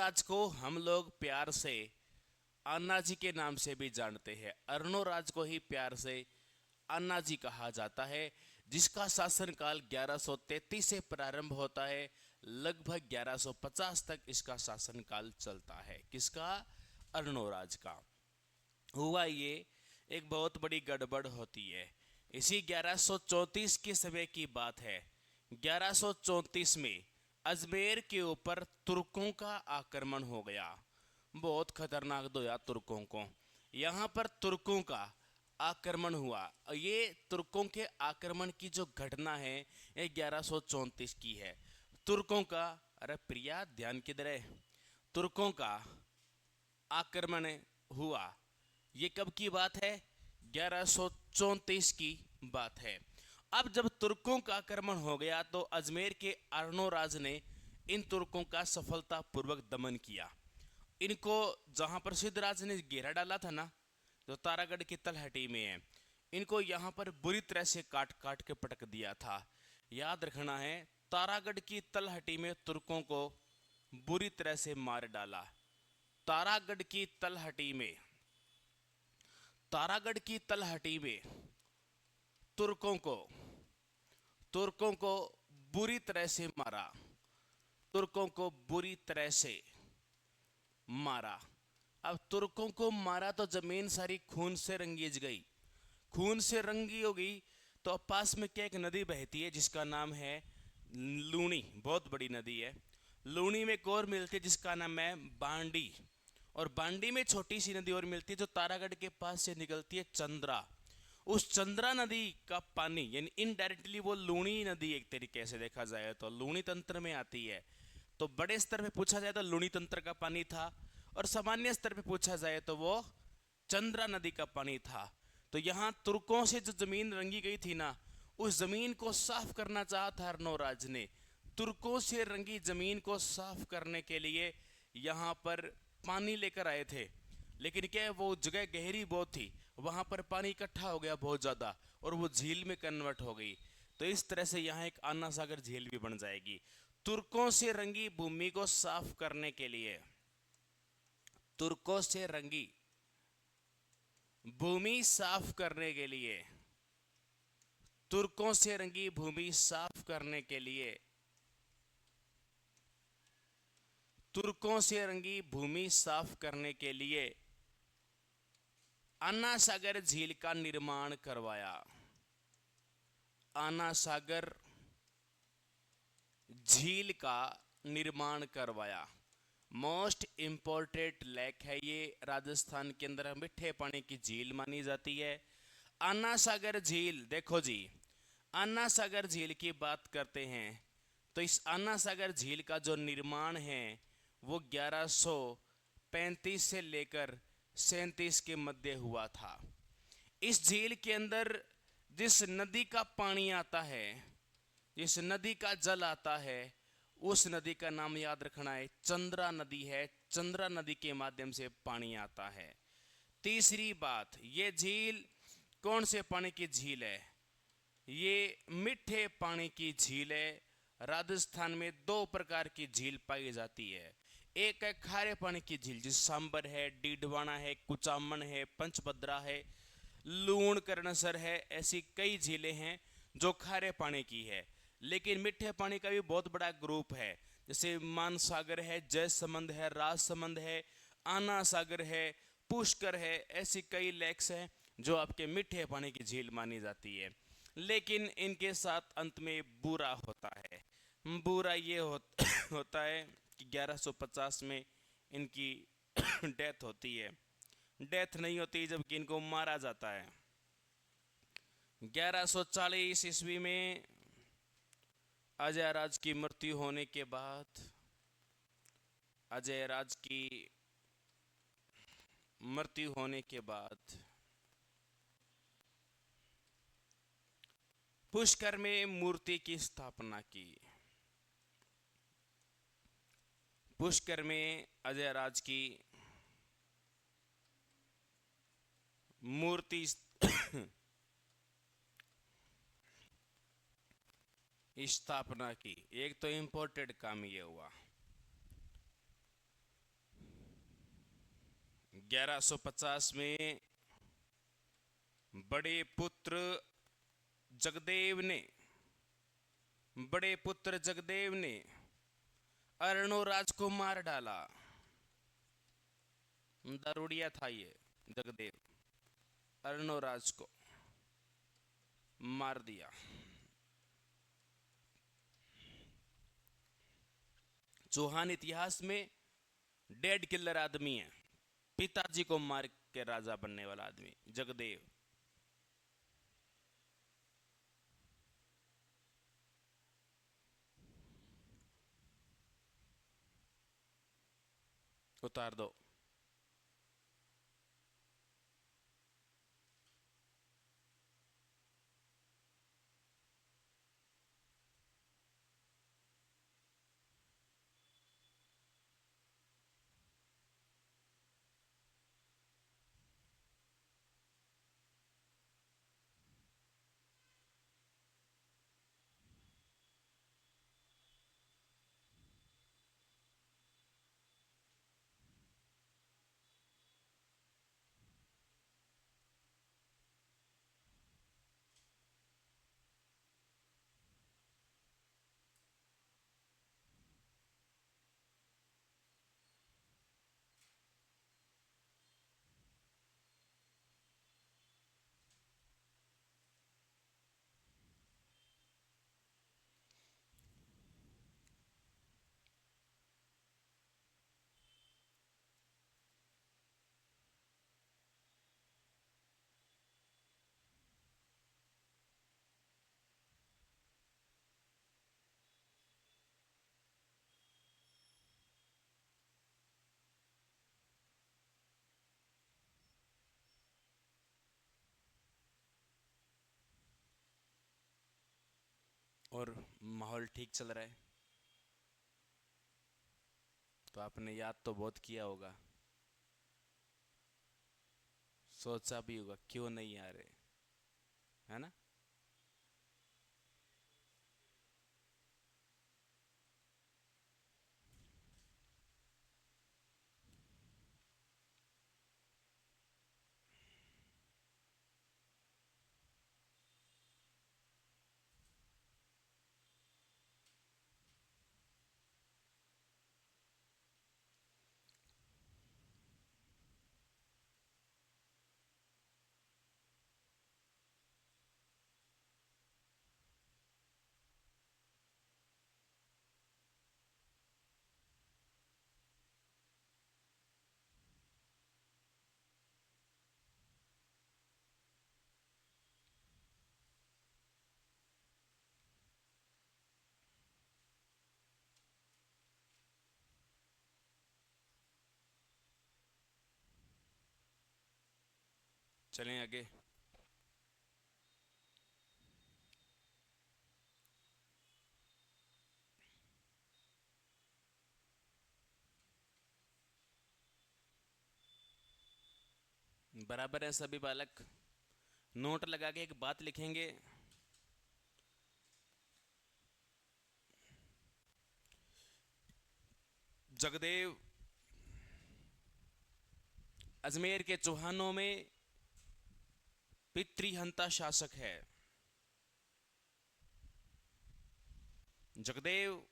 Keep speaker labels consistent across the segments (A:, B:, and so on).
A: अर्णोराज को हम लोग प्यार से अन्ना जी के नाम से भी जानते हैं। अर्णोराज को ही प्यार से अन्ना जी कहा जाता है, जिसका शासनकाल 1133 से प्रारंभ होता है, लगभग 1150 तक इसका शासनकाल चलता है। किसका? अर्णोराज का। हुआ ये, एक बहुत बड़ी गड़बड़ होती है। इसी 1134 के समय की बात है। 1134 में अजमेर के ऊपर तुर्कों का आक्रमण हो गया। बहुत खतरनाक धोया तुर्कों को। यहाँ पर तुर्कों का आक्रमण हुआ। ये तुर्कों के आक्रमण की जो घटना है ये 1134 की है। तुर्कों का, अरे प्रिया ध्यान किधर है, तुर्कों का आक्रमण हुआ। ये कब की बात है? 1134 की बात है। अब जब तुर्कों का आक्रमण हो गया तो अजमेर के अर्णोराज ने इन तुर्कों का सफलतापूर्वक दमन किया। इनको जहां पर सिद्धराज ने घेरा डाला था ना, जो तारागढ़ की तलहटी में है, इनको यहाँ पर बुरी तरह से काट काट के पटक दिया था। याद रखना है, तारागढ़ की तलहटी में तुर्कों को बुरी तरह से मार डाला। तारागढ़ की तलहटी में, तारागढ़ की तलहटी में तुर्कों को तुर्कों को बुरी तरह से मारा। तुर्कों को बुरी तरह से मारा। अब तुर्कों को मारा तो जमीन सारी खून से रंगीज गई। खून से रंगी हो गई तो अब पास में क्या एक नदी बहती है जिसका नाम है लूणी, बहुत बड़ी नदी है। लूणी में एक और मिलती है जिसका नाम है बांडी, और बांडी में छोटी सी नदी और मिलती है जो तारागढ़ के पास से निकलती है, चंद्रा। उस चंद्रा नदी का पानी, यानी इनडायरेक्टली वो लूणी नदी एक तरीके से देखा जाए तो लूणी तंत्र में आती है। तो बड़े स्तर पे पूछा जाए तो लूणी तंत्र का पानी था, और सामान्य स्तर पे पूछा जाए तो वो चंद्रा नदी का पानी था। तो यहाँ तुर्कों से जो जमीन रंगी गई थी ना, उस जमीन को साफ करना चाहा था अर्णोराज ने। तुर्कों से रंगी जमीन को साफ करने के लिए यहाँ पर पानी लेकर आए थे, लेकिन क्या है, वो जगह गहरी बहुत थी, वहां पर पानी इकट्ठा हो गया बहुत ज्यादा, और वो झील में कन्वर्ट हो गई। तो इस तरह से यहाँ एक अन्ना सागर झील भी बन जाएगी। तुर्कों से रंगी भूमि को साफ करने के लिए, तुर्कों से रंगी भूमि साफ करने के लिए, तुर्कों से रंगी भूमि साफ करने के लिए, तुर्कों से रंगी भूमि साफ करने के लिए अन्ना सागर झील का निर्माण करवाया। अन्ना सागर झील का निर्माण करवाया। मोस्ट इंपोर्टेंट लेक है ये, राजस्थान के अंदर मीठे पानी की झील मानी जाती है अन्ना सागर झील। देखो जी, अन्ना सागर झील की बात करते हैं तो इस अन्ना सागर झील का जो निर्माण है वो 1135 से लेकर 37 के मध्य हुआ था। इस झील के अंदर जिस नदी का पानी आता है, जिस नदी का जल आता है, उस नदी का नाम याद रखना है, चंद्रा नदी है। चंद्रा नदी के माध्यम से पानी आता है। तीसरी बात, ये झील कौन से पानी की झील है? ये मीठे पानी की झील है। राजस्थान में दो प्रकार की झील पाई जाती है। एक है खारे पानी की झील, जिस सांबर है, डीडवाना है, कुचामन है, पंचभद्रा है, लूण करणसर है, ऐसी कई झीलें हैं जो खारे पानी की है। लेकिन मीठे पानी का भी बहुत बड़ा ग्रुप है, जैसे मानसागर है, जयसमंद है, राजसमंद है, आना सागर है, पुष्कर है, ऐसी कई लेक्स हैं जो आपके मीठे पानी की झील मानी जाती है। लेकिन इनके साथ अंत में बुरा होता है। बुरा ये होता है कि 1150 में इनकी डेथ होती है। डेथ नहीं होती जबकि इनको मारा जाता है। 1140 ईस्वी में अजय राज की मृत्यु होने के बाद, अजय राज की मृत्यु होने के बाद पुष्कर में मूर्ति की स्थापना की। पुष्कर में अजय राज की मूर्ति स्थापना की। एक तो इंपॉर्टेंट काम ये हुआ। 1150 में बड़े पुत्र जगदेव ने अर्णोराज को मार डाला। दारूडिया था ये जगदेव, अर्णोराज को मार दिया। चौहान इतिहास में डेड किलर आदमी है, पिताजी को मार के राजा बनने वाला आदमी जगदेव। उतार दो। और माहौल ठीक चल रहा है तो आपने याद तो बहुत किया होगा, सोचा भी होगा क्यों नहीं आ रहे, है ना। चलें आगे। बराबर है सभी बालक, नोट लगा के एक बात लिखेंगे। जगदेव अजमेर के चौहानों में पितृहंता शासक है। जगदेव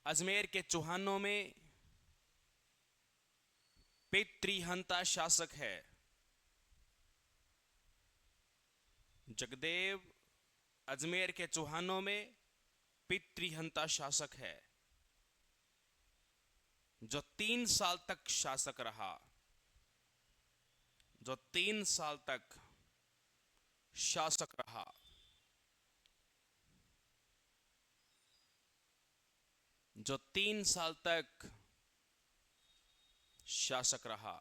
A: अजमेर के चौहानों में पितृहंता शासक है। जगदेव अजमेर के चौहानों में पितृहंता शासक है, जो 3 साल तक शासक रहा, जो 3 साल तक शासक रहा। जो 3 साल तक शासक रहा।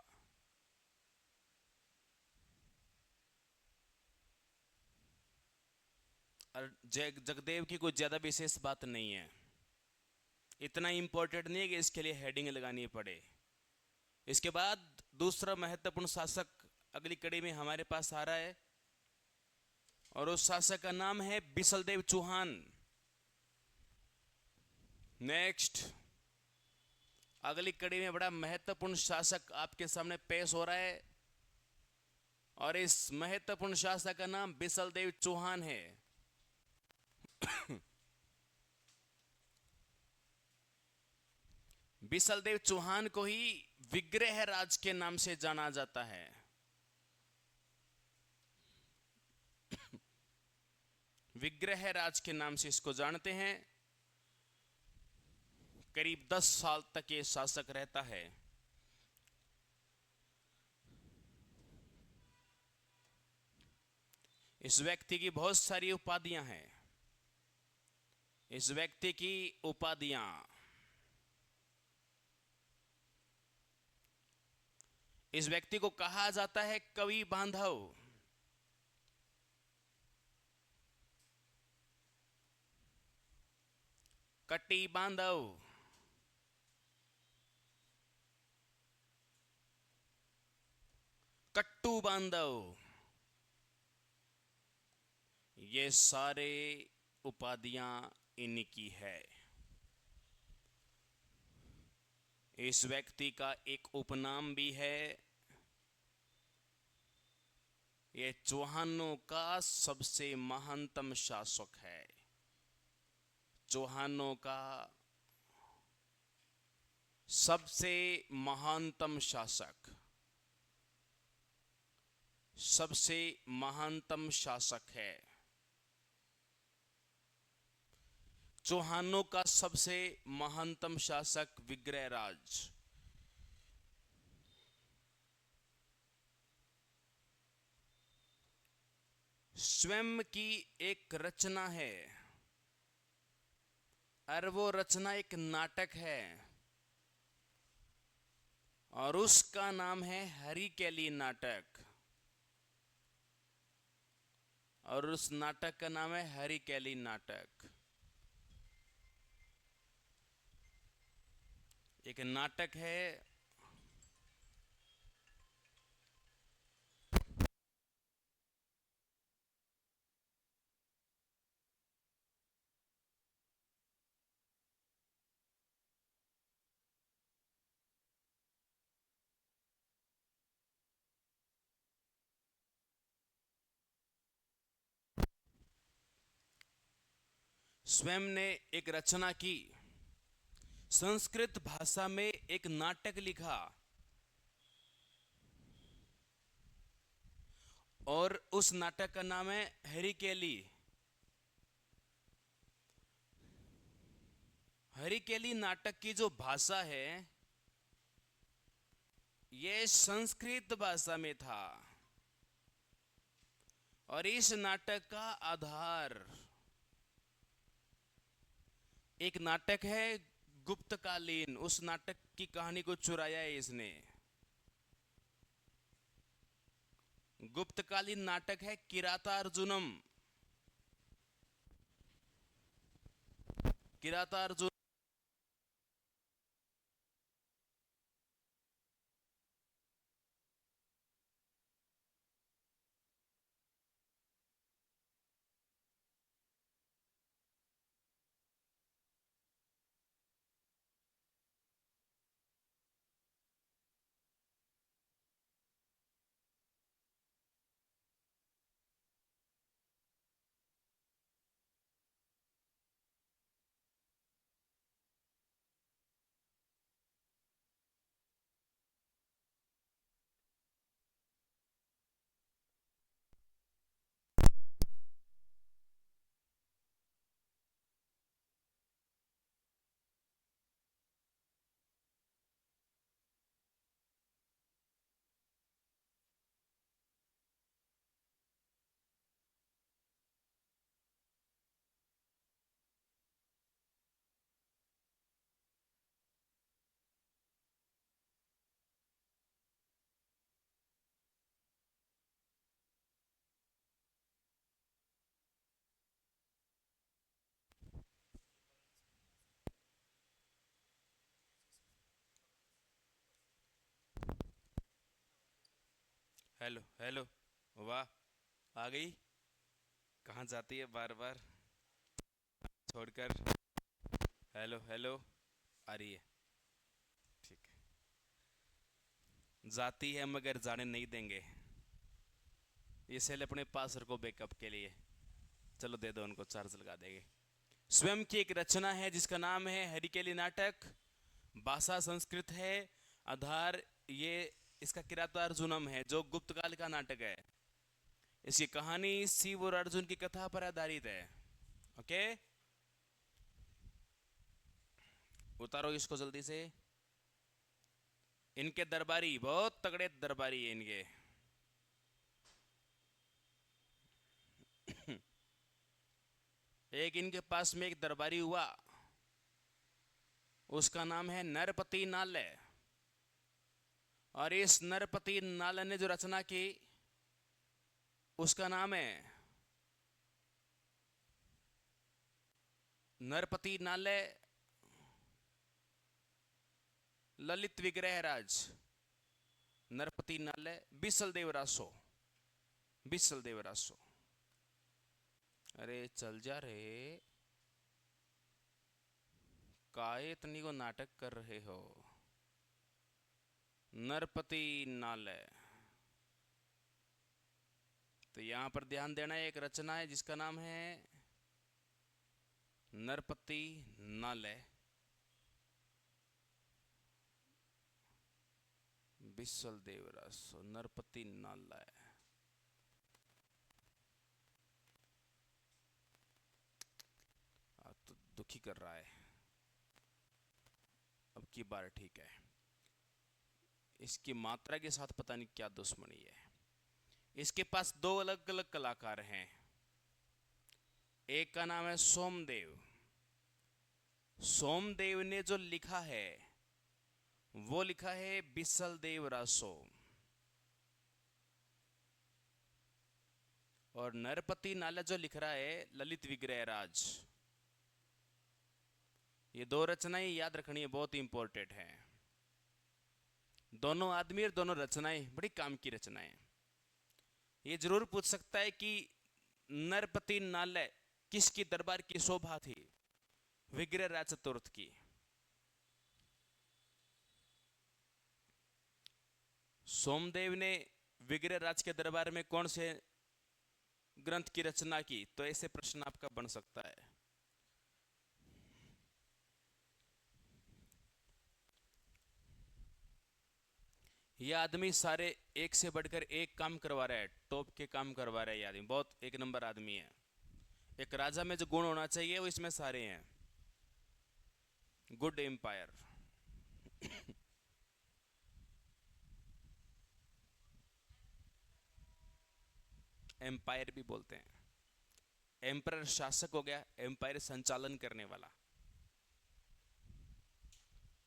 A: जगदेव की कोई ज्यादा विशेष बात नहीं है, इतना इंपॉर्टेंट नहीं है कि इसके लिए हेडिंग लगानी पड़े। इसके बाद दूसरा महत्वपूर्ण शासक अगली कड़ी में हमारे पास आ रहा है, और उस शासक का नाम है बिसलदेव चौहान। नेक्स्ट, अगली कड़ी में बड़ा महत्वपूर्ण शासक आपके सामने पेश हो रहा है और इस महत्वपूर्ण शासक का नाम बिसलदेव चौहान है। बिसलदेव चौहान को ही विग्रह राज के नाम से जाना जाता है। विग्रह राज के नाम से इसको जानते हैं। करीब 10 साल तक ये शासक रहता है। इस व्यक्ति की बहुत सारी उपाधियां हैं। इस व्यक्ति की उपाधियां, इस व्यक्ति को कहा जाता है कवि बांधव, कटी बांधव, कट्टू बांधव, ये सारे उपाधियां इनकी है। इस व्यक्ति का एक उपनाम भी है। ये चौहानों का सबसे महानतम शासक है। चौहानों का सबसे महानतम शासक, सबसे महानतम शासक है। चौहानों का सबसे महानतम शासक विग्रहराज। स्वयं की एक रचना है और वो रचना एक नाटक है और उसका नाम है हरिकेली नाटक। और उस नाटक का नाम है हरिकेली नाटक। एक नाटक है। स्वयं ने एक रचना की, संस्कृत भाषा में एक नाटक लिखा और उस नाटक का नाम है हरिकेली। हरिकेली नाटक की जो भाषा है ये संस्कृत भाषा में था और इस नाटक का आधार एक नाटक है गुप्तकालीन। उस नाटक की कहानी को चुराया है इसने। गुप्तकालीन नाटक है किरातार्जुनम। किरातार्जुन हेलो हेलो, वाह, आ गई। कहाँ जाती है बार बार छोड़कर। हेलो हेलो, आ रही है। जाती है मगर जाने नहीं देंगे। ये सेल अपने पास रखो बैकअप के लिए। चलो दे दो उनको, चार्ज लगा देंगे। स्वयं की एक रचना है जिसका नाम है हरिकेली नाटक। भाषा संस्कृत है। आधार ये इसका किराता अर्जुनम है जो गुप्त काल का नाटक है। इसकी कहानी शिव और अर्जुन की कथा पर आधारित है। ओके, उतारो इसको जल्दी से। इनके दरबारी बहुत तगड़े दरबारी है इनके। एक इनके पास में एक दरबारी हुआ, उसका नाम है नरपति नालय। और इस नरपति नालय ने जो रचना की उसका नाम है नरपति नालय ललित विग्रह राज। नरपति नालय बिसल देव रासो। बिसल देव रासो। अरे चल जा रे, काहे इतनी को नाटक कर रहे हो। नरपति नालय, तो यहां पर ध्यान देना, एक रचना है जिसका नाम है नरपति नालय बिसल देवरास। नरपति नालय, तो दुखी कर रहा है। अब की बार ठीक है। इसकी मात्रा के साथ पता नहीं क्या दुश्मनी है। इसके पास दो अलग अलग कलाकार हैं। एक का नाम है सोमदेव। सोमदेव ने जो लिखा है वो लिखा है बिसल देव रासो। और नरपति नालय जो लिख रहा है ललित विग्रह राज। ये दो रचनाएं याद रखनी है, बहुत इंपॉर्टेंट है। दोनों आदमी और दोनों रचनाएं बड़ी काम की रचनाएं। ये जरूर पूछ सकता है कि नरपति नालय किसकी दरबार की शोभा थी? विग्रह राज चतुर्थ की। सोमदेव ने विग्रह राज के दरबार में कौन से ग्रंथ की रचना की? तो ऐसे प्रश्न आपका बन सकता है। यह आदमी सारे एक से बढ़कर एक काम करवा रहा है, टॉप के काम करवा रहा है। यह आदमी बहुत एक नंबर आदमी है। एक राजा में जो गुण होना चाहिए वो इसमें सारे हैं। Good empire. एम्पायर भी बोलते हैं। एम्पायर शासक हो गया, एम्पायर संचालन करने वाला।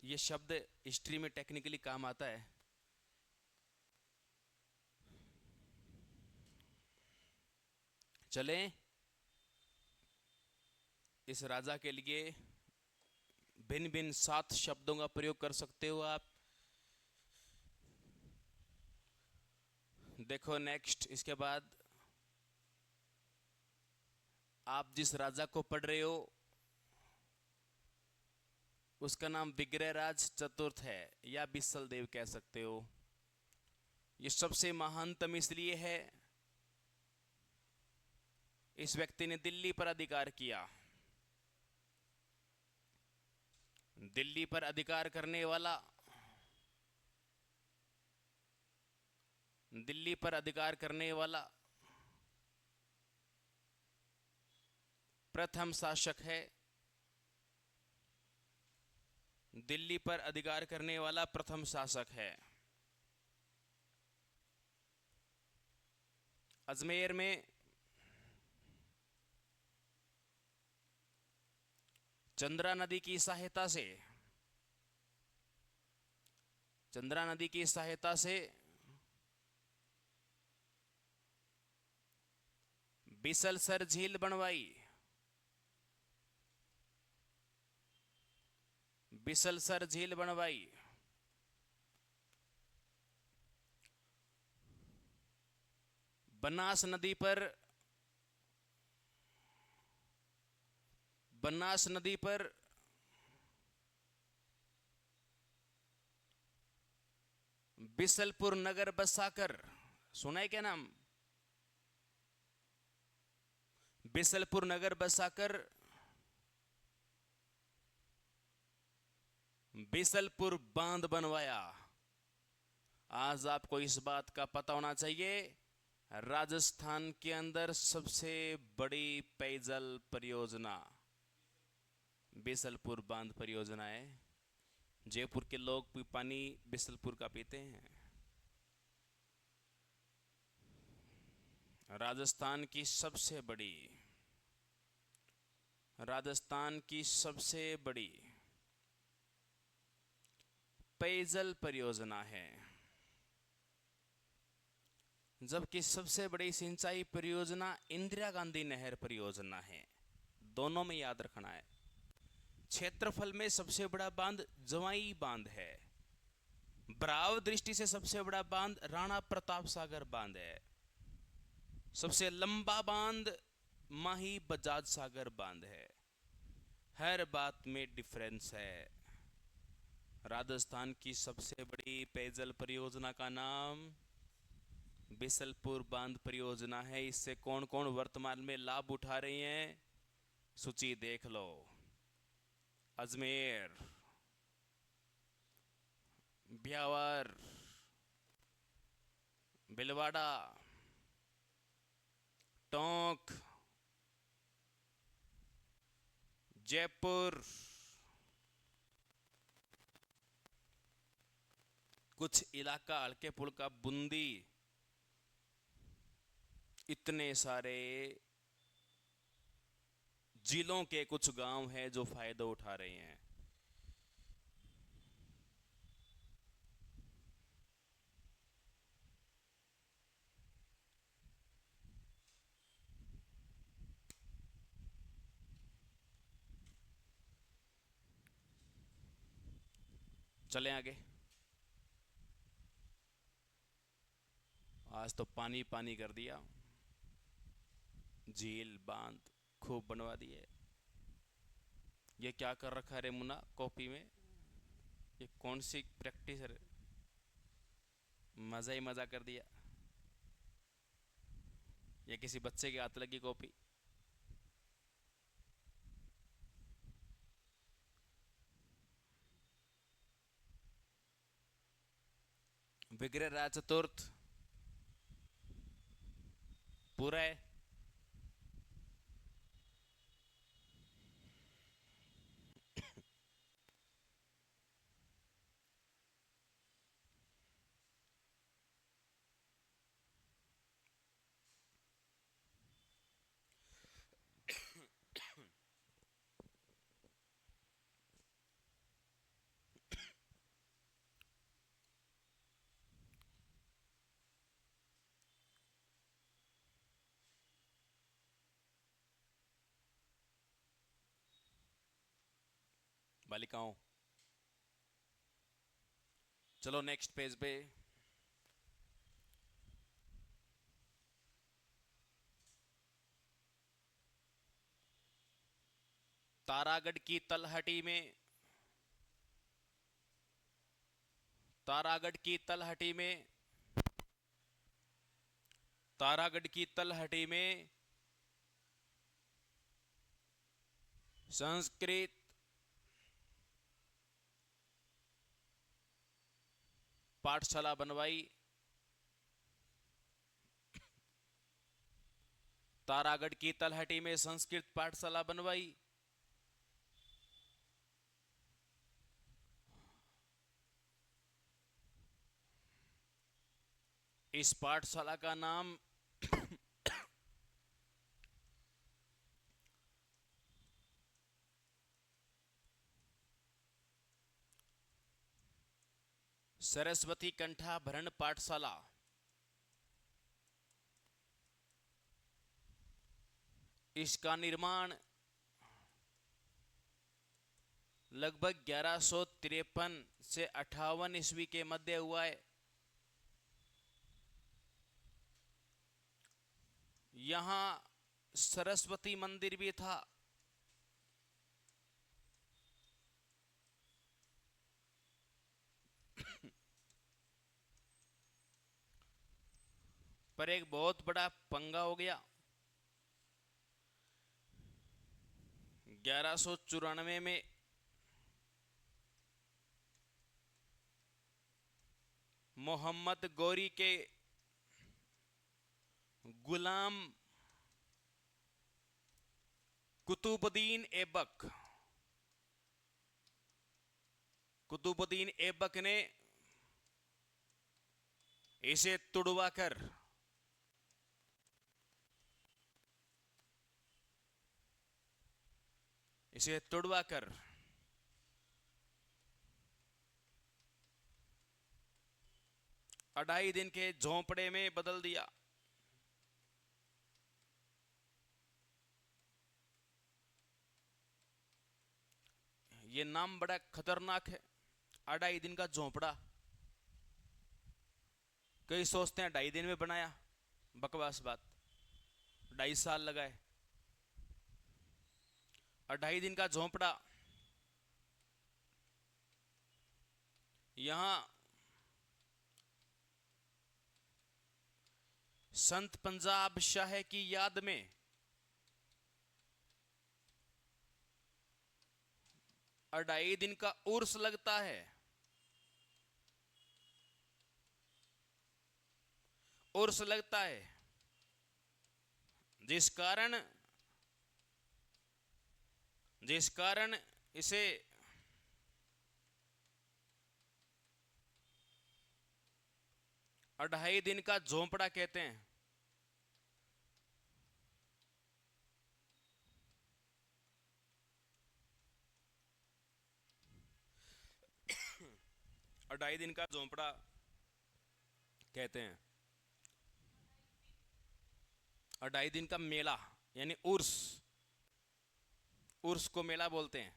A: ये शब्द हिस्ट्री में टेक्निकली काम आता है। चलें, इस राजा के लिए भिन्न भिन्न 7 शब्दों का प्रयोग कर सकते हो आप। देखो नेक्स्ट, इसके बाद आप जिस राजा को पढ़ रहे हो उसका नाम विग्रह राज चतुर्थ है या बिसल देव कह सकते हो। ये सबसे महानतम इसलिए है, इस व्यक्ति ने दिल्ली पर अधिकार किया। दिल्ली पर अधिकार करने वाला, दिल्ली पर अधिकार करने वाला प्रथम शासक है। दिल्ली पर अधिकार करने वाला प्रथम शासक है। अजमेर में चंद्रा नदी की सहायता से, चंद्रा नदी की सहायता से बिसलसर झील बनवाई। बिसलसर झील बनवाई। बनास नदी पर, बनास नदी पर बिसलपुर नगर बसाकर, सुना है क्या नाम? बिसलपुर नगर बसाकर, बिसलपुर बांध बनवाया। आज आपको इस बात का पता होना चाहिए, राजस्थान के अंदर सबसे बड़ी पेयजल परियोजना बिसलपुर बांध परियोजना है। जयपुर के लोग भी पानी बिसलपुर का पीते हैं। राजस्थान की सबसे बड़ी पेयजल परियोजना है, जबकि सबसे बड़ी सिंचाई परियोजना इंदिरा गांधी नहर परियोजना है। दोनों में याद रखना है। क्षेत्रफल में सबसे बड़ा बांध जवाई बांध है। बराव दृष्टि से सबसे बड़ा बांध राणा प्रताप सागर बांध है। सबसे लंबा बांध माही बजाज सागर बांध है। हर बात में डिफरेंस है। राजस्थान की सबसे बड़ी पेयजल परियोजना का नाम बिसलपुर बांध परियोजना है। इससे कौन कौन वर्तमान में लाभ उठा रहे हैं, सूची देख लो। अजमेर, ब्यावर, भिलवाड़ा, टोंक, जयपुर, कुछ इलाका हल्के फुल्का बूंदी, इतने सारे जिलों के कुछ गांव हैं जो फायदा उठा रहे हैं। चलें आगे। आज तो पानी पानी कर दिया, झील बांध खूब बनवा दिए। ये क्या कर रखा है रे मुन्ना कॉपी में? ये कौन सी प्रैक्टिस है? मजा ही मजा कर दिया। ये किसी बच्चे के हाथ लगी कॉपी? विग्रह राज चतुर्थ पूरा है। बालिकाओं, चलो नेक्स्ट पेज पे। तारागढ़ की तलहटी में, तारागढ़ की तलहटी में, तारागढ़ की तलहटी में संस्कृत पाठशाला बनवाई। तारागढ़ की तलहटी में संस्कृत पाठशाला बनवाई। इस पाठशाला का नाम सरस्वती कंठाभरण पाठशाला। इसका निर्माण लगभग 1153 से 58 ईस्वी के मध्य हुआ है। यहां सरस्वती मंदिर भी था। पर एक बहुत बड़ा पंगा हो गया। 1194 में मोहम्मद गौरी के गुलाम कुतुबुद्दीन ऐबक ने इसे तुड़वाकर अढ़ाई दिन के झोंपड़े में बदल दिया। ये नाम बड़ा खतरनाक है, अढ़ाई दिन का झोंपड़ा। कई सोचते हैं 2.5 दिन में बनाया, बकवास बात। 2.5 साल लगाए। 2.5 दिन का झोंपड़ा। यहां संत पंजाब शाह की याद में 2.5 दिन का उर्स लगता है। उर्स लगता है जिस कारण इसे अढ़ाई दिन का झोंपड़ा कहते हैं। अढ़ाई दिन का झोंपड़ा कहते हैं। 2.5 दिन का मेला यानी उर्स, उर्स को मेला बोलते हैं।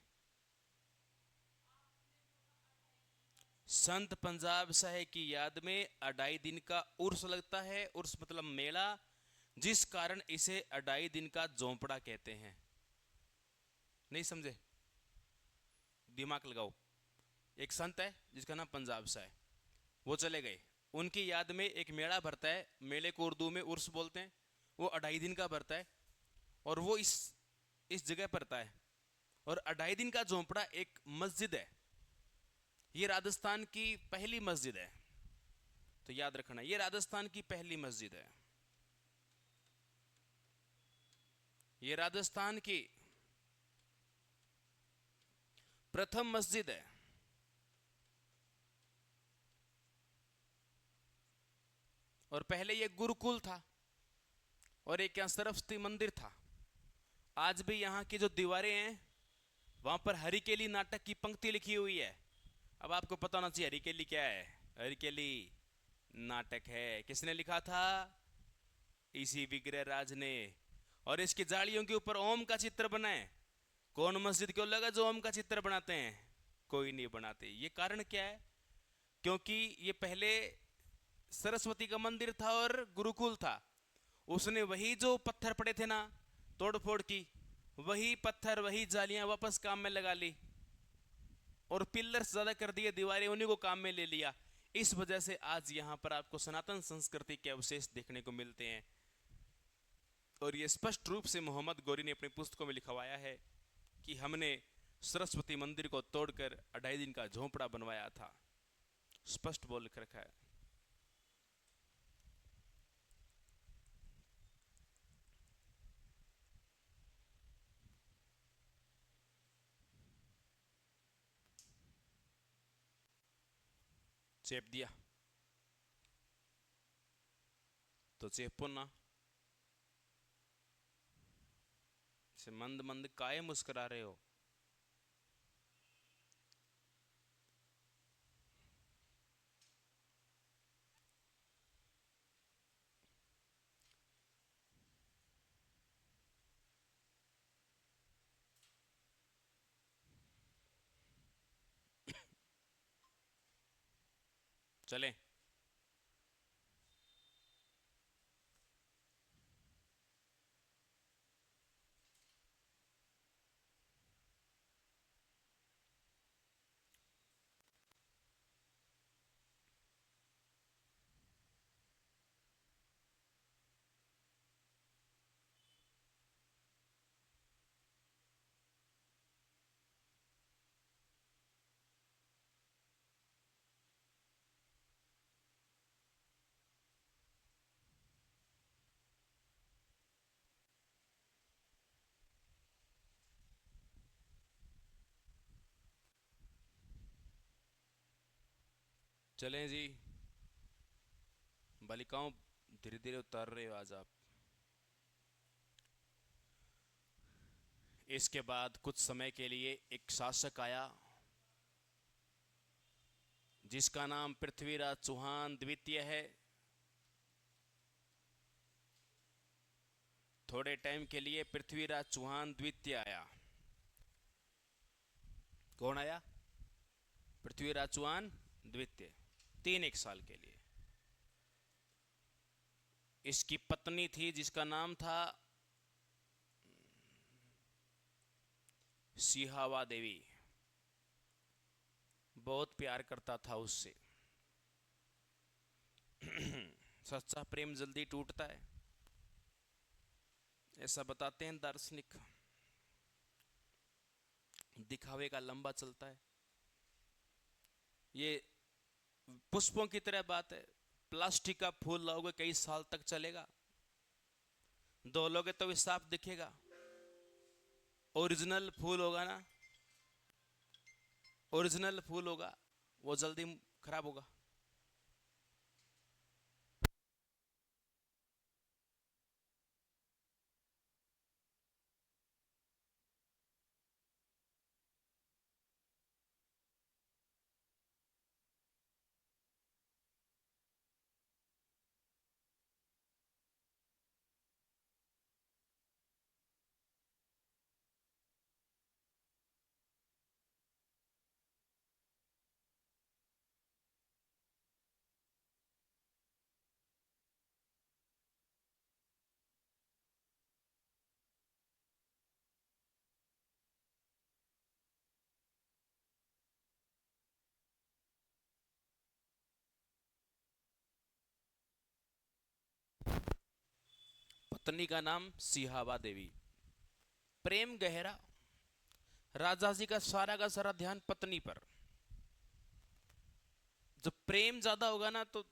A: संत पंजाब शाह की याद में 2.5 दिन का उर्स लगता है। उर्स मतलब मेला, जिस कारण इसे 2.5 दिन का झोंपड़ा कहते हैं। नहीं समझे? दिमाग लगाओ। एक संत है जिसका नाम पंजाब शाह, वो चले गए। उनकी याद में एक मेला भरता है, मेले को उर्दू में उर्स बोलते हैं। वो 2.5 दिन का भरता है और वो इस जगह पड़ता है। और 2.5 दिन का झोंपड़ा एक मस्जिद है। ये राजस्थान की पहली मस्जिद है, तो याद रखना, ये राजस्थान की पहली मस्जिद है। ये राजस्थान की प्रथम मस्जिद है। और पहले ये गुरुकुल था और एक यहाँ सरस्वती मंदिर था। आज भी यहाँ की जो दीवारें हैं वहां पर हरिकेली नाटक की पंक्ति लिखी हुई है। अब आपको पता होना चाहिए हरिकेली क्या है। हरिकेली नाटक है। किसने लिखा था? इसी विग्रह राज ने। और इसकी जालियों के ऊपर ओम का चित्र बना है। कौन मस्जिद क्यों लगा जो ओम का चित्र बनाते हैं? कोई नहीं बनाते। ये कारण क्या है? क्योंकि ये पहले सरस्वती का मंदिर था और गुरुकुल था। उसने वही जो पत्थर पड़े थे ना तोड़ फोड़ की, वही पत्थर वही जालियां वापस काम में लगा ली और पिलर्स ज्यादा कर दिए, दीवारें उन्हीं को काम में ले लिया। इस वजह से आज यहां पर आपको सनातन संस्कृति के अवशेष देखने को मिलते हैं। और ये स्पष्ट रूप से मोहम्मद गौरी ने अपनी पुस्तकों में लिखवाया है कि हमने सरस्वती मंदिर को तोड़कर 2.5 दिन का झोंपड़ा बनवाया था। स्पष्ट बोल लिख रखा है। चेप दिया तो चेपो ना। से मंद मंद काहे मुस्कुरा रहे हो? चले चलें जी बालिकाओं, धीरे धीरे उतार रहे हो आज आप। इसके बाद कुछ समय के लिए एक शासक आया जिसका नाम पृथ्वीराज चौहान द्वितीय है। थोड़े टाइम के लिए पृथ्वीराज चौहान द्वितीय आया। कौन आया? पृथ्वीराज चौहान द्वितीय, 1 साल के लिए। इसकी पत्नी थी जिसका नाम था सिहावा देवी। बहुत प्यार करता था उससे। सच्चा प्रेम जल्दी टूटता है, ऐसा बताते हैं दार्शनिक। दिखावे का लंबा चलता है। ये पुष्पों की तरह बात है। प्लास्टिक का फूल लाओगे कई साल तक चलेगा, धोलोगे तो भी साफ दिखेगा। ओरिजिनल फूल होगा ना, ओरिजिनल फूल होगा वो जल्दी खराब होगा। पत्नी का नाम सिहावा देवी। प्रेम गहरा, राजा जी का सारा ध्यान पत्नी पर। जब प्रेम ज्यादा होगा ना तो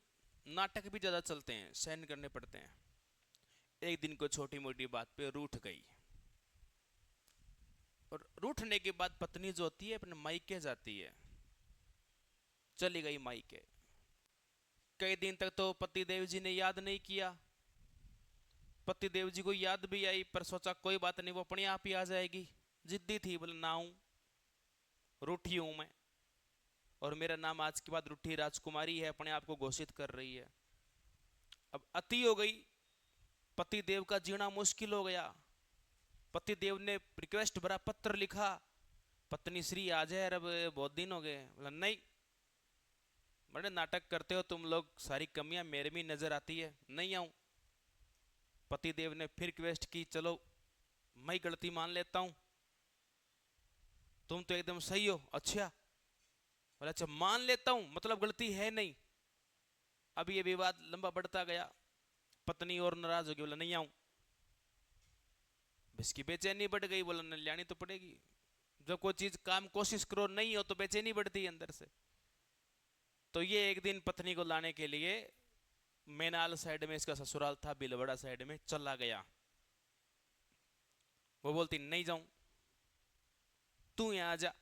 A: नाटक भी ज्यादा चलते हैं, सहन करने पड़ते हैं। एक दिन को छोटी मोटी बात पे रूठ गई, और रूठने के बाद पत्नी जो होती है अपने मायके जाती है। चली गई मायके। कई दिन तक तो पति देव जी ने याद नहीं किया। पति देव जी को याद भी आई, पर सोचा कोई बात नहीं, वो अपने आप ही आ जाएगी। जिद्दी थी, बोले ना हूं, रूठी हूं मैं, और मेरा नाम आज के बाद रूठी राजकुमारी है, अपने आप को घोषित कर रही है। अब अति हो गई, पति देव का जीना मुश्किल हो गया। पति देव ने रिक्वेस्ट भरा, पत्र लिखा, पत्नी श्री आ जाए, अब बहुत दिन हो गए। बोला नहीं, बड़े नाटक करते हो तुम लोग, सारी कमियां मेरे में नजर आती है, नहीं आऊं। पति देव ने फिर रिक्वेस्ट की, चलो मैं गलती मान लेता हूं, तुम तो एकदम सही हो। अच्छा, बोला अच्छा मान लेता हूं, मतलब गलती है नहीं। अब ये विवाद लंबा बढ़ता गया। पत्नी और नाराज हो गई, बोला नहीं आऊं। इसकी बेचैनी बढ़ गई, बोला नहीं लानी तो पड़ेगी। जब कोई चीज काम कोशिश करो नहीं हो तो बेचैनी बढ़ती है अंदर से। तो ये एक दिन पत्नी को लाने के लिए मैनाल साइड में, इसका ससुराल था भीलवाड़ा साइड में, चला गया। वो बोलती नहीं जाऊं, तू यहां आ जा,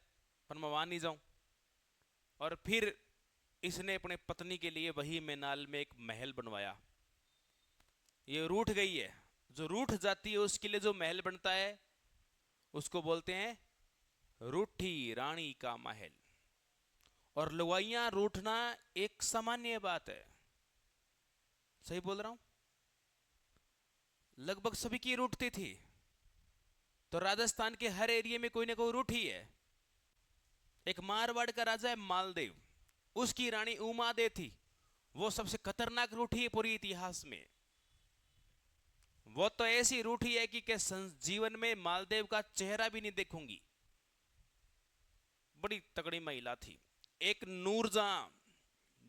A: पर मैं वहां नहीं जाऊं। और फिर इसने अपने पत्नी के लिए वही मैनाल में एक महल बनवाया। ये रूठ गई है, जो रूठ जाती है उसके लिए जो महल बनता है उसको बोलते हैं रूठी रानी का महल। और लुगाइयां रूठना एक सामान्य बात है। सही बोल रहा हूं? लगभग सभी की रूठती थी। तो राजस्थान के हर एरिया में कोई ना कोई रूठी है। एक मारवाड़ का राजा है मालदेव, उसकी रानी उमादे थी। वो सबसे खतरनाक रूठी है पूरी इतिहास में। वो तो ऐसी रूठी है कि जीवन में मालदेव का चेहरा भी नहीं देखूंगी। बड़ी तगड़ी महिला थी। एक नूरजहां,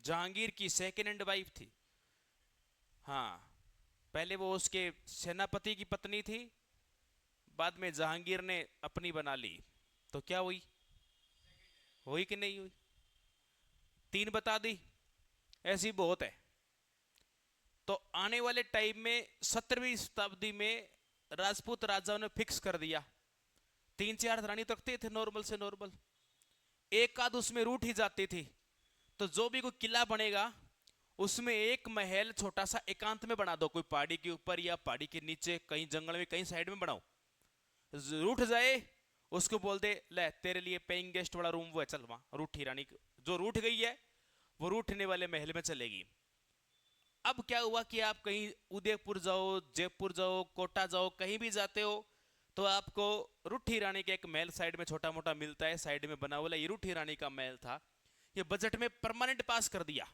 A: जहांगीर की सेकेंड हैंड वाइफ थी। हाँ, पहले वो उसके सेनापति की पत्नी थी, बाद में जहांगीर ने अपनी बना ली। तो क्या हुई? हुई कि नहीं हुई? 3 बता दी, ऐसी बहुत है। तो आने वाले टाइम में 17वीं शताब्दी में राजपूत राजाओं ने फिक्स कर दिया, 3-4 रानी तकते थे नॉर्मल से नॉर्मल, एक आध उसमें रूठ ही जाती थी। तो जो भी कोई किला बनेगा उसमें एक महल छोटा सा एकांत में बना दो, कोई पहाड़ी के ऊपर या पहाड़ी के नीचे, कहीं जंगल में, कहीं साइड में बनाओ। रूठ जाए उसको बोल दे, ले तेरे लिए पेइंग गेस्ट वाला रूम वो है, चल वहां। रूठी रानी जो रूठ गई है वो रूठने वाले महल में चलेगी। अब क्या हुआ कि आप कहीं उदयपुर जाओ, जयपुर जाओ, कोटा जाओ, कहीं भी जाते हो तो आपको रूठी रानी के एक महल साइड में छोटा मोटा मिलता है, साइड में बना हुआ। ये रूठी रानी का महल था, ये बजट में परमानेंट पास कर दिया।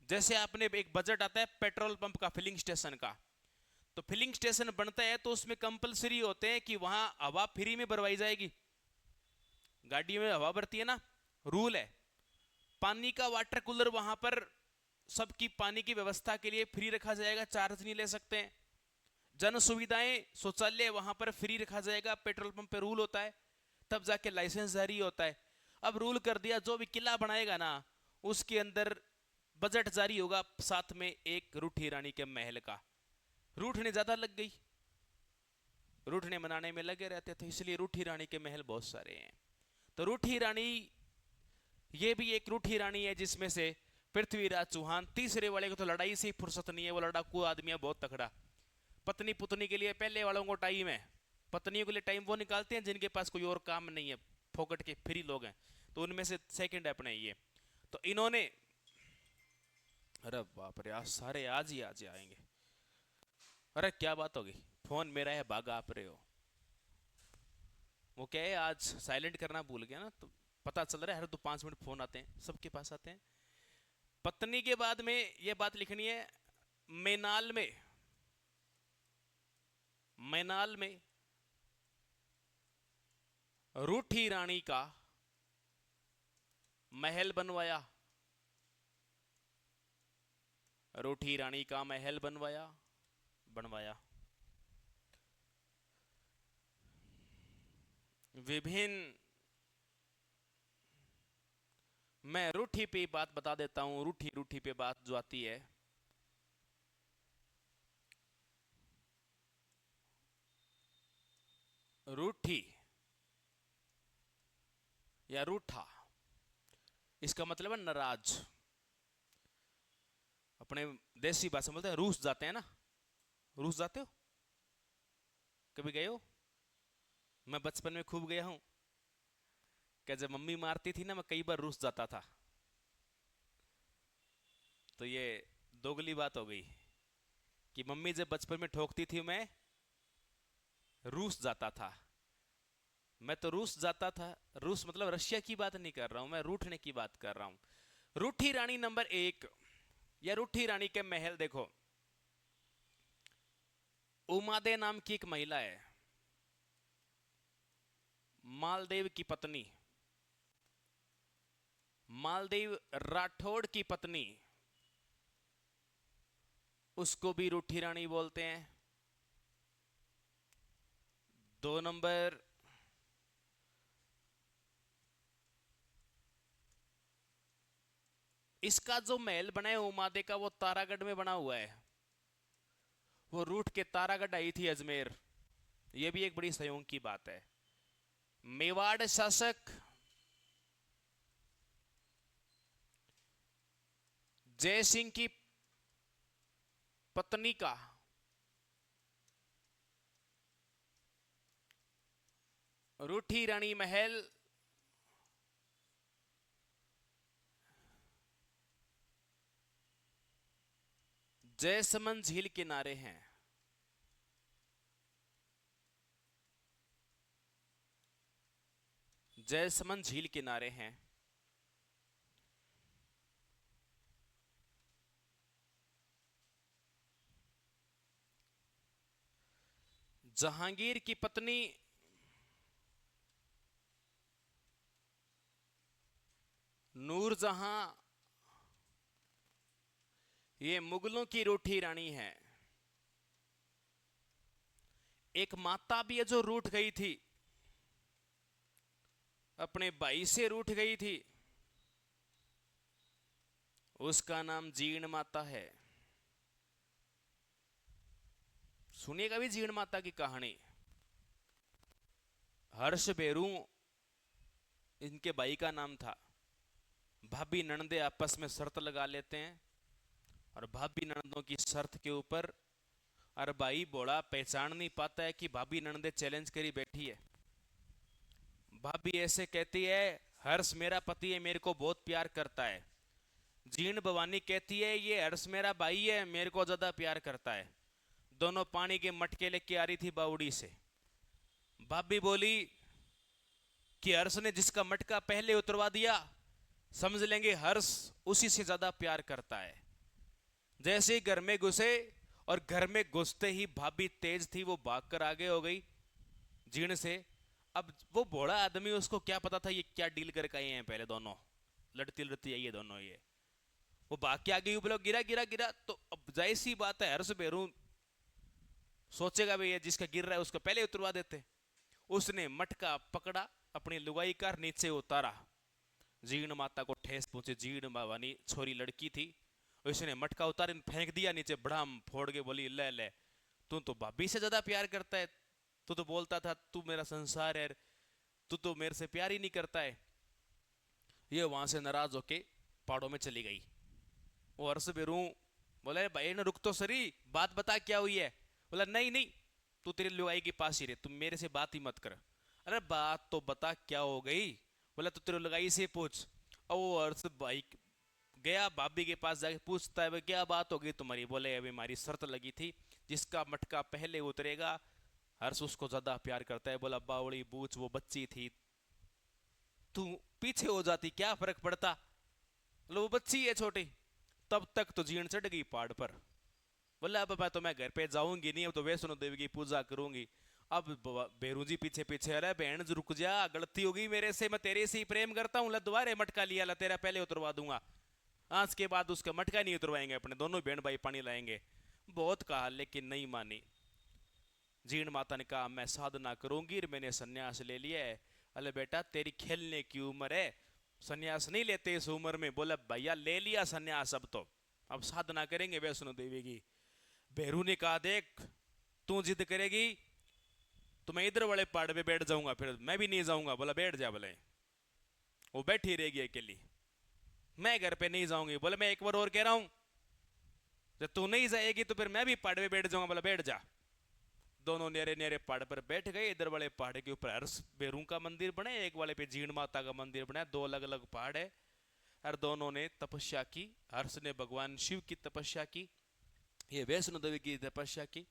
A: जैसे आपने एक बजट आता है पेट्रोल पंप का, फिलिंग स्टेशन का, तो फिलिंग स्टेशन बनता है तो उसमें कंपलसरी होते हैं कि वहां हवा फ्री में भरवाई जाएगी। गाड़ी में हवा भरती है ना, रूल है। पानी का वाटर कूलर वहां पर सबकी पानी की व्यवस्था के लिए फ्री रखा जाएगा, चार्ज नहीं ले सकते हैं। जन सुविधाएं, शौचालय वहां पर फ्री रखा जाएगा, पेट्रोल पंप पे रूल होता है, तब जाके लाइसेंस जारी होता है। अब रूल कर दिया जो भी किला बनाएगा ना उसके अंदर बजट जारी होगा, साथ में एक रूठी रानी के महल का। रूठने ज्यादा लग गई, रूठने मनाने में लगे रहते थे, इसलिए रूठी रानी के महल बहुत सारे हैं। तो रूठी रानी, ये भी एक रूठी रानी है जिसमें से पृथ्वीराज चौहान, तीसरे वाले को तो लड़ाई से ही फुर्सत नहीं है, वो लड़ाकू आदमी है बहुत तगड़ा। पत्नी पुतनी के लिए पहले वालों को टाइम है, पत्नियों के लिए टाइम वो निकालते हैं जिनके पास कोई और काम नहीं है, फोकट के फ्री लोग हैं, तो उनमें से सेकंड है अपने ये। तो इन्होंने, अरे बाप रे, आज सारे आज ही आएंगे। अरे क्या बात होगी, फोन मेरा है, भागा आप रहे हो। वो क्या है, आज साइलेंट करना भूल गया ना, तो पता चल रहा है हर 2-5 मिनट फोन आते हैं, सबके पास आते हैं। पत्नी के बाद में ये बात लिखनी है, मैनाल में, मैनाल में रूठी रानी का महल बनवाया, रूठी रानी का महल बनवाया। विभिन्न, मैं रूठी पे बात बता देता हूं, रूठी रूठी पे बात जो आती है, रूठी या रूठा, इसका मतलब है नाराज। अपने देसी भाषा में बोलते हैं रूस जाते हैं ना, रूस जाते हो, कभी गए हो? मैं बचपन में खूब गया हूं, क्या जब मम्मी मारती थी ना मैं कई बार रूस जाता था। तो ये दोगली बात हो गई कि मम्मी जब बचपन में ठोकती थी मैं रूस जाता था। मैं तो रूस जाता था, रूस मतलब रशिया की बात नहीं कर रहा हूं मैं, रूठने की बात कर रहा हूं। रूठी रानी नंबर 1 या रूठी रानी के महल देखो, उमादे नाम की एक महिला है, मालदेव की पत्नी, मालदेव राठौड़ की पत्नी, उसको भी रूठी रानी बोलते हैं। 2 नंबर, इसका जो महल बना है उमादे का, वो तारागढ़ में बना हुआ है। वो रूठ के तारागढ़ आई थी अजमेर, ये भी एक बड़ी संयोग की बात है। मेवाड़ शासक जय सिंह की पत्नी का रूठी रानी महल जयसमंद झील किनारे हैं। जयसमंद झील किनारे हैं। जहांगीर की पत्नी नूरजहां, ये मुगलों की रूठी रानी है। एक माता भी है जो रूठ गई थी, अपने भाई से रूठ गई थी, उसका नाम जीर्ण माता है। सुनिएगा भी जीर्ण माता की कहानी। हर्ष बेरू इनके भाई का नाम था। भाभी ननदे आपस में शर्त लगा लेते हैं और भाभी ननदों की शर्त के ऊपर और भाई बोला पहचान नहीं पाता है कि भाभी ननदे चैलेंज करी बैठी है। भाभी ऐसे कहती है हर्ष मेरा पति है, मेरे को बहुत प्यार करता है। जीन भवानी कहती है ये हर्ष मेरा भाई है, मेरे को ज्यादा प्यार करता है। दोनों पानी के मटके लेके आ रही थी बावड़ी से। भाभी बोली कि हर्ष ने जिसका मटका पहले उतरवा दिया समझ लेंगे हर्ष उसी से ज्यादा प्यार करता है। जैसे ही घर में घुसे और घर में घुसते ही भाभी तेज थी, वो भागकर आगे हो गई जीण से। अब वो भोला आदमी, उसको क्या पता था ये क्या डील करके आए हैं, पहले दोनों लड़ती लड़ती आई है दोनों। ये वो भाग के आगे बोलो गिरा गिरा गिरा, तो अब जाहिर सी बात है हर्ष बेरू सोचेगा भाई ये जिसका गिर रहा है उसको पहले उतरवा देते। उसने मटका पकड़ा, अपनी लुगाई का नीचे उतारा, जीण माता को ठेस पहुंचे। जीण भवानी छोरी लड़की थी, उसने मटका उतार फेंक दिया नीचे, बड़ाम फोड़ के बोली ले ले तू तो भाभी से ज्यादा प्यार करता है, तू तो बोलता था तू मेरा संसार है, तू तो मेरे से प्यार ही नहीं करता है। ये वहां से नाराज होके पहाड़ों में चली गई। वो हर्ष बेरू बोला भाई ना रुक तो सरी, बात बता क्या हुई है। बोला नहीं नहीं तू तेरी लुगाई के पास ही रहे, तुम मेरे से बात ही मत कर। अरे बात तो बता क्या हो गई। बोला तू तेरी लुगाई से पूछ। और वो हर्ष भाई गया भाभी के पास जाके पूछता है क्या बात हो गई तुम्हारी। बोले अभी हमारी शर्त लगी थी जिसका मटका पहले उतरेगा हर्ष उसको ज्यादा प्यार करता है। बोला बावड़ी बूच वो बच्ची थी, तू पीछे हो जाती क्या फर्क पड़ता, वो बच्ची है छोटी। तब तक तो जीण चढ़ गई पहाड़ पर। बोला अब मैं घर पे जाऊंगी नहीं, अब तो वैष्णो देवी की पूजा करूंगी। अब बेरू जी पीछे पीछे, अरे बहन रुक जा, गलती हो गई मेरे से, मैं तेरे से ही प्रेम करता हूँ, दोबारे मटका लिया ला तेरा पहले उतरवा दूंगा। आज के बाद उसका मटका नहीं उतरवाएंगे, अपने दोनों बहन भाई पानी लाएंगे। बहुत कहा लेकिन नहीं मानी। जीण माता ने कहा मैं साधना करूंगी, मैंने सन्यास ले लिया है। अरे बेटा तेरी खेलने की उम्र है, सन्यास नहीं लेते इस उम्र में। बोला भैया ले लिया सन्यास, अब साधना करेंगे वैष्णो देवी की। बेरू ने कहा देख तू जिद करेगी तो मैं इधर वाले पहाड़ पे बैठ जाऊंगा, फिर मैं भी नहीं जाऊंगा। बोला बैठ जा। बोले वो बैठी रहेगी अकेली, मैं घर पे नहीं जाऊंगी। बोले मैं एक बार और कह रहा हूं, जब तू नहीं जाएगी तो फिर मैं भी पहाड़ पे बैठ जाऊंगा। बोला बैठ जा। दोनों नेरे नेरे पहाड़ पर बैठ गए। इधर वाले पहाड़ के ऊपर हर्ष बेरू का मंदिर बने, एक वाले पे जीण माता का मंदिर बना, दो अलग अलग पहाड़ है। और दोनों ने तपस्या की। हर्ष ने भगवान शिव की तपस्या की, ये वैष्णो देवी की तपस्या की,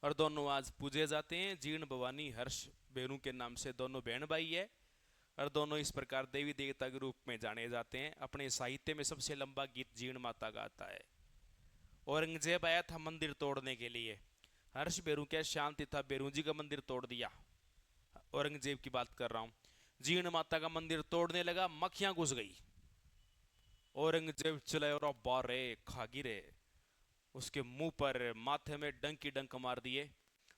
A: और दोनों आज पूजे जाते हैं। जीण भवानी हर्ष बेरू के नाम से दोनों बहन भाई है, और दोनों इस प्रकार देवी देवता के रूप में जाने जाते हैं। अपने साहित्य में सबसे लंबा गीत जीण माता का आता है। औरंगजेब आया था मंदिर तोड़ने के लिए, हर्ष बेरू क्या शांति था, बेरू जी का मंदिर तोड़ दिया। औरंगजेब की बात कर रहा हूं। जीण माता का मंदिर तोड़ने लगा, मक्खियां घुस गई। औरंगजेब चले और बारे खा गिरे, उसके मुंह पर माथे में डंकी डंक मार दिए।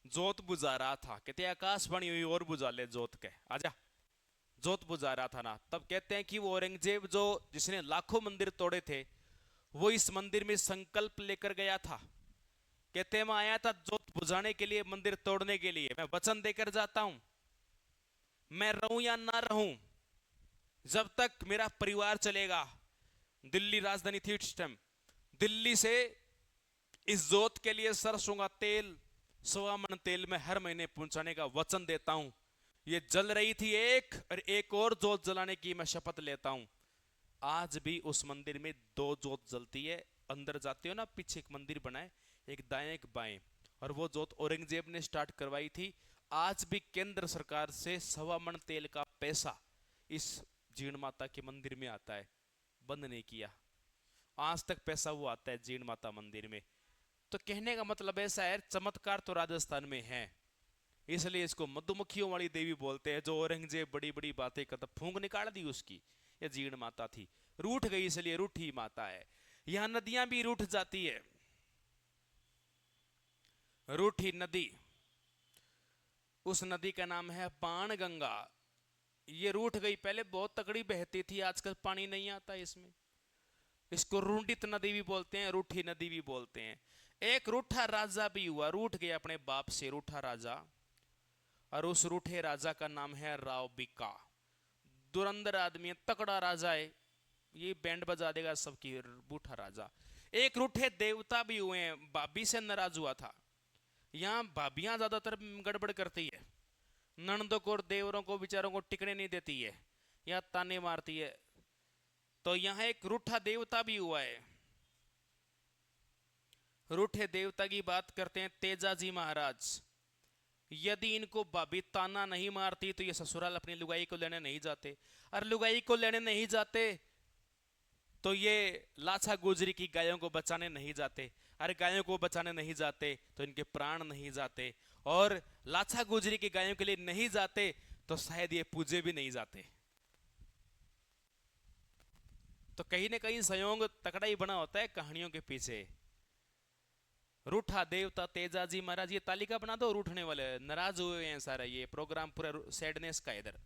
A: जोत बुझा रहा था, कहते आकाशवाणी हुई और बुझा ले जोत के, आजा। जोत बुझा रहा था ना, तब कहते हैं कि वो औरंगजेब जो जिसने लाखों मंदिर तोड़े थे, वो इस मंदिर में संकल्प लेकर गया था। कहते हैं मैं आया था जोत बुझाने के लिए, मंदिर तोड़ने के लिए। मैं वचन देकर जाता हूं, मैं रहूं या ना रहूं, जब तक मेरा परिवार चलेगा। दिल्ली राजधानी थी इस टाइम। दिल्ली से इस जोत के लिए सरसों का तेल 1.25 मन तेल में हर महीने पहुंचाने का वचन देता हूं। ये जल रही थी एक, और एक और जोत जलाने की मैं शपथ लेता हूं। आज भी उस मंदिर में 2 जोत जलती है। अंदर जाते हो ना, पीछे एक मंदिर बना है, एक दाएं एक बाएं, और वो जोत औरंगजेब ने स्टार्ट करवाई थी। आज भी केंद्र सरकार से 1.25 मन तेल का पैसा इस जीण माता के मंदिर में आता है, बंद नहीं किया। आज तक पैसा वो आता है जीण माता मंदिर में। तो कहने का मतलब ऐसा है, चमत्कार तो राजस्थान में है, इसलिए इसको मधुमक्खियों वाली देवी बोलते हैं। जो औरंगजेब बड़ी बड़ी बातें करता, फूंक निकाल दी उसकी, ये जीण माता थी, रूठ गई इसलिए रूठी माता है। यहां नदियां भी रूठ जाती है। रूठी नदी, उस नदी का नाम है पान गंगा। ये रूठ गई, पहले बहुत तगड़ी बहती थी, आजकल पानी नहीं आता इसमें। इसको रूंडित नदी भी बोलते हैं, रूठी नदी भी बोलते हैं। एक रूठा राजा भी हुआ, रूठ गया अपने बाप से, रूठा राजा, और उस रूठे राजा का नाम है राव बिका। दुरंदर आदमी है, तकड़ा राजा है, ये बैंड बजा देगा सबकी, बूढ़ा राजा। एक रूठे देवता भी हुए हैं, भाभी से नाराज हुआ था। यहाँ भाभियां ज्यादातर गड़बड़ करती है, ननदों को और देवरों को बेचारों को टिकने नहीं देती है, या ताने मारती है। तो यहाँ एक रूठा देवता भी हुआ है। रूठे देवता की बात करते हैं तेजाजी महाराज। यदि इनको भाभी ताना नहीं मारती तो ये ससुराल अपनी लुगाई को लेने नहीं जाते, और लुगाई को लेने नहीं जाते तो ये लाछा गुजरी की गायों को बचाने नहीं जाते, अरे गायों को बचाने नहीं जाते तो इनके प्राण नहीं जाते, और लाछा गुजरी की गायों के लिए नहीं जाते तो शायद ये पूजे भी नहीं जाते। तो कहीं ना कहीं संयोग तकड़ा ही बना होता है कहानियों के पीछे। रूठा देवता तेजाजी महाराज, ये तालिका बना दो, रूठने वाले नाराज हुए हैं, सारा ये प्रोग्राम पूरा सैडनेस का इधर।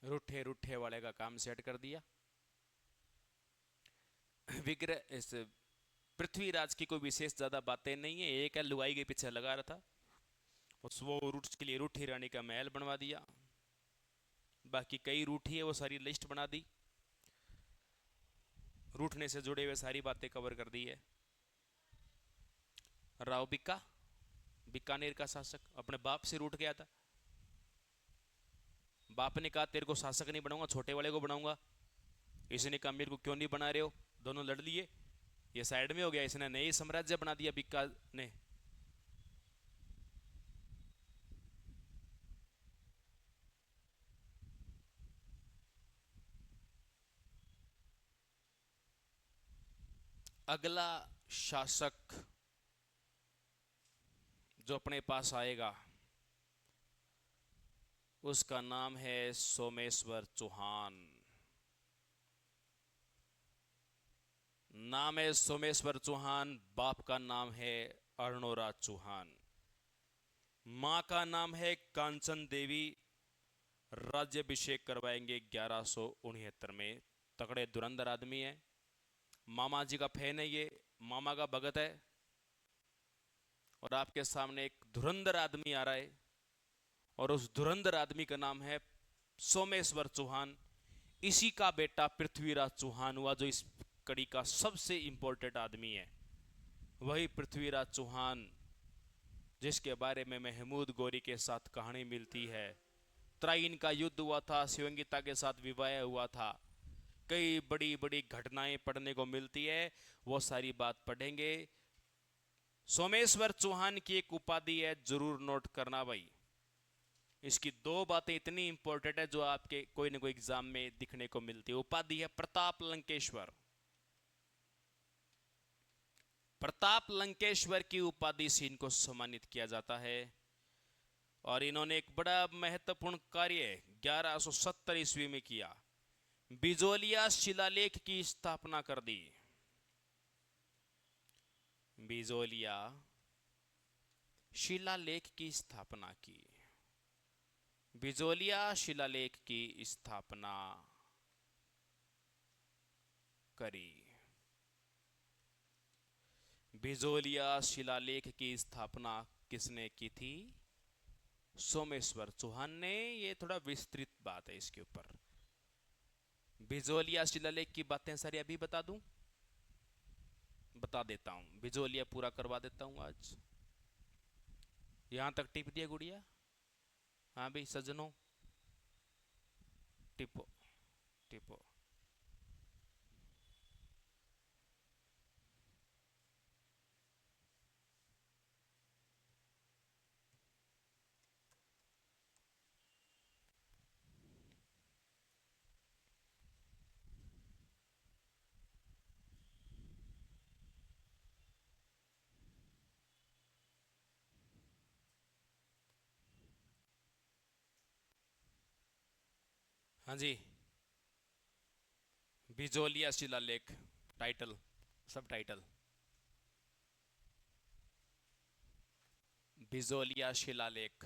A: रूठे रूठे वाले का काम सेट कर दिया। विग्रह इस पृथ्वीराज की कोई विशेष ज्यादा बातें नहीं है, एक है लुगाई के पीछे लगा रहा था, वो रूठ के लिए रूठी रानी का महल बनवा दिया। बाकी कई रूठी है वो सारी लिस्ट बना दी, रूठने से जुड़े हुए सारी बातें कवर कर दी है। राव बिक्का, बीकानेर का शासक, अपने बाप से रूठ गया था। बाप ने कहा तेरे को शासक नहीं बनाऊंगा, छोटे वाले को बनाऊंगा। इसने कहा मेरे को क्यों नहीं बना रहे हो, दोनों लड़ लिए, ये साइड में हो गया, इसने नई साम्राज्य बना दिया बिक्का ने। अगला शासक जो अपने पास आएगा उसका नाम है सोमेश्वर चौहान। नाम है सोमेश्वर चौहान, बाप का नाम है अरुणोरा चौहान, मां का नाम है कांचन देवी। राज्यभिषेक करवाएंगे 1169 में। तगड़े धुरंधर आदमी है, मामा जी का फैन है ये, मामा का भगत है। और आपके सामने एक धुरंधर आदमी आ रहा है, और उस धुरंधर आदमी का नाम है सोमेश्वर चौहान। इसी का बेटा पृथ्वीराज चौहान हुआ, जो इस कड़ी का सबसे इंपॉर्टेंट आदमी है। वही पृथ्वीराज चौहान जिसके बारे में महमूद गौरी के साथ कहानी मिलती है। त्राइन का युद्ध हुआ था, शिवंगिता के साथ विवाह हुआ था, कई बड़ी बड़ी घटनाएं पढ़ने को मिलती है, वो सारी बात पढ़ेंगे। सोमेश्वर चौहान की एक उपाधि है, जरूर नोट करना भाई। इसकी दो बातें इतनी इंपॉर्टेंट है जो आपके कोई ना कोई एग्जाम में दिखने को मिलती है। उपाधि है प्रताप लंकेश्वर। प्रताप लंकेश्वर की उपाधि से इनको सम्मानित किया जाता है। और इन्होंने एक बड़ा महत्वपूर्ण कार्य 1170 ईस्वी में किया, बिजोलिया शिलालेख की स्थापना कर दी। बिजोलिया शिलालेख की स्थापना की, बिजोलिया शिलालेख की स्थापना करी। बिजोलिया शिलालेख की स्थापना किसने की थी? सोमेश्वर चौहान ने। ये थोड़ा विस्तृत बात है इसके ऊपर। बिजोलिया शिलालेख की बातें सारी अभी बता दूं, बता देता हूं, बिजोलिया पूरा करवा देता हूं आज। यहां तक टिप दिया गुड़िया? हाँ भाई सज्जनों, टिपो टिपो। हाँ जी, बिजोलिया शिलालेख। टाइटल, सब टाइटल, बिजोलिया शिलालेख।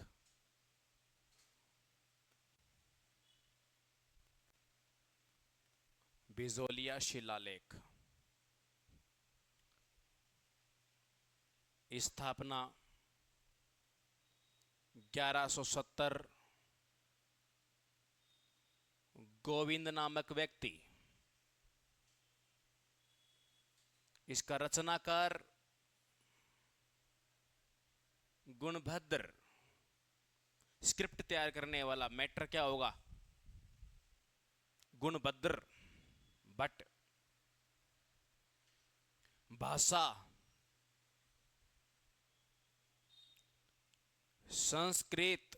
A: बिजोलिया शिलालेख। स्थापना 1170। गोविंद नामक व्यक्ति। इसका रचनाकार गुणभद्र। स्क्रिप्ट तैयार करने वाला मैटर क्या होगा? गुणभद्र भट्ट। भाषा संस्कृत।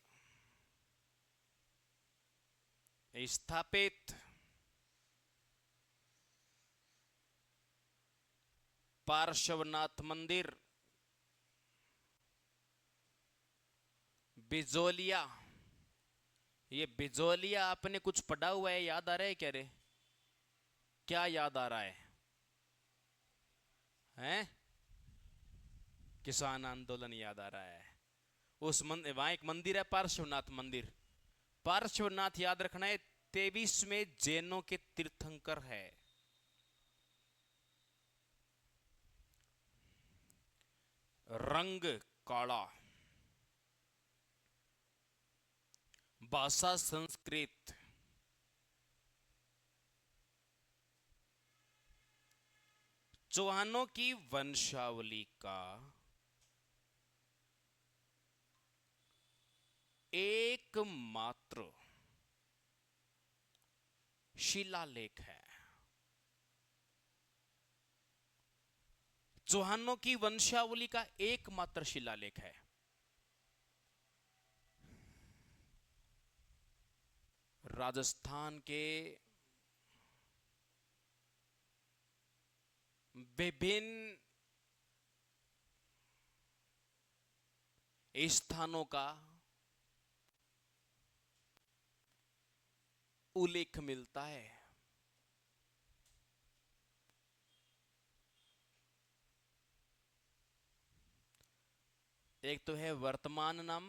A: स्थापित पार्श्वनाथ मंदिर बिजोलिया। ये बिजोलिया आपने कुछ पढ़ा हुआ है, याद आ रहा है क्या रे? क्या याद आ रहा है? हैं? किसान आंदोलन याद आ रहा है। उस वहां एक मंदिर है पार्श्वनाथ मंदिर। पार्श्वनाथ याद रखना है, 23 में जैनों के तीर्थंकर है। रंग काला। भाषा संस्कृत। चौहानों की वंशावली का एकमात्र शिलालेख है। चौहानों की वंशावली का एकमात्र शिलालेख है। राजस्थान के विभिन्न स्थानों का उल्लेख मिलता है। एक तो है वर्तमान नाम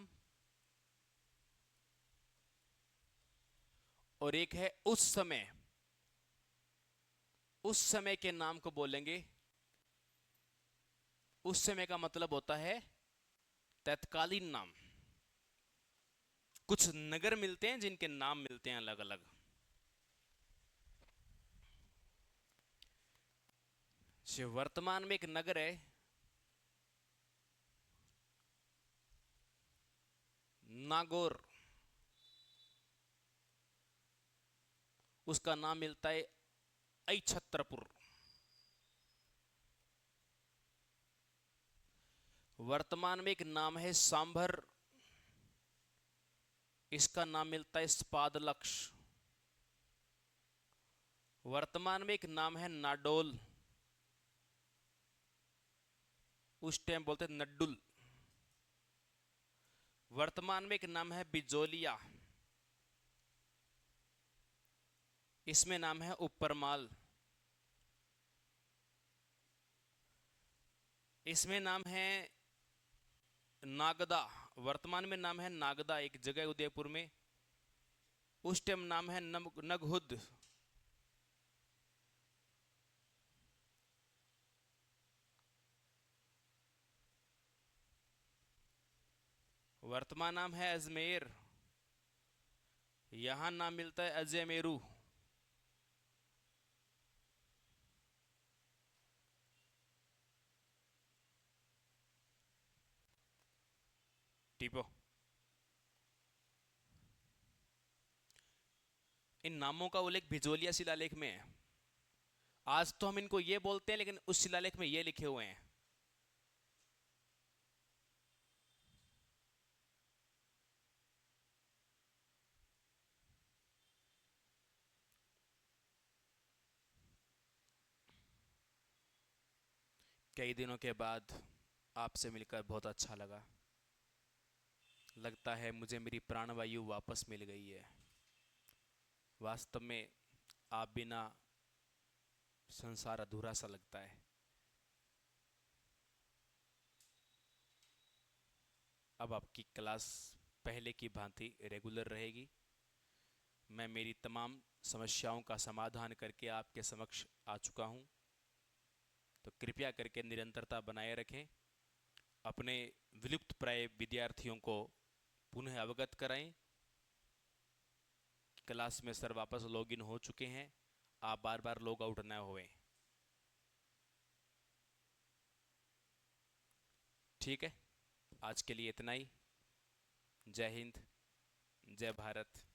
A: और एक है उस समय। उस समय के नाम को बोलेंगे। उस समय का मतलब होता है तत्कालीन नाम। कुछ नगर मिलते हैं जिनके नाम मिलते हैं अलग अलग। वर्तमान में एक नगर है नागौर, उसका नाम मिलता है अछत्रपुर। वर्तमान में एक नाम है सांभर, इसका नाम मिलता है स्पादलक्ष। वर्तमान में एक नाम है नाडोल, उस टाइम बोलते नड्डुल। वर्तमान में एक नाम है बिजोलिया, इसमें नाम है उपरमाल। इसमें नाम है नागदा। वर्तमान में नाम है नागदा, एक जगह उदयपुर में। उस टाइम नाम है नगहुद। वर्तमान नाम है अजमेर, यहां नाम मिलता है अजयमेरू। टिपो। इन नामों का उल्लेख भिजोलिया शिलालेख में है। आज तो हम इनको ये बोलते हैं, लेकिन उस शिलालेख में ये लिखे हुए हैं। कई दिनों के बाद आपसे मिलकर बहुत अच्छा लगा। लगता है मुझे मेरी प्राणवायु वापस मिल गई है। वास्तव में आप बिना संसार अधूरा सा लगता है। अब आपकी क्लास पहले की भांति रेगुलर रहेगी। मैं मेरी तमाम समस्याओं का समाधान करके आपके समक्ष आ चुका हूँ, तो कृपया करके निरंतरता बनाए रखें। अपने विलुप्त प्राय विद्यार्थियों को पुनः अवगत कराएं। क्लास में सर वापस लॉगिन हो चुके हैं, आप बार बार लॉग आउट न होएं। ठीक है, आज के लिए इतना ही। जय हिंद, जय भारत।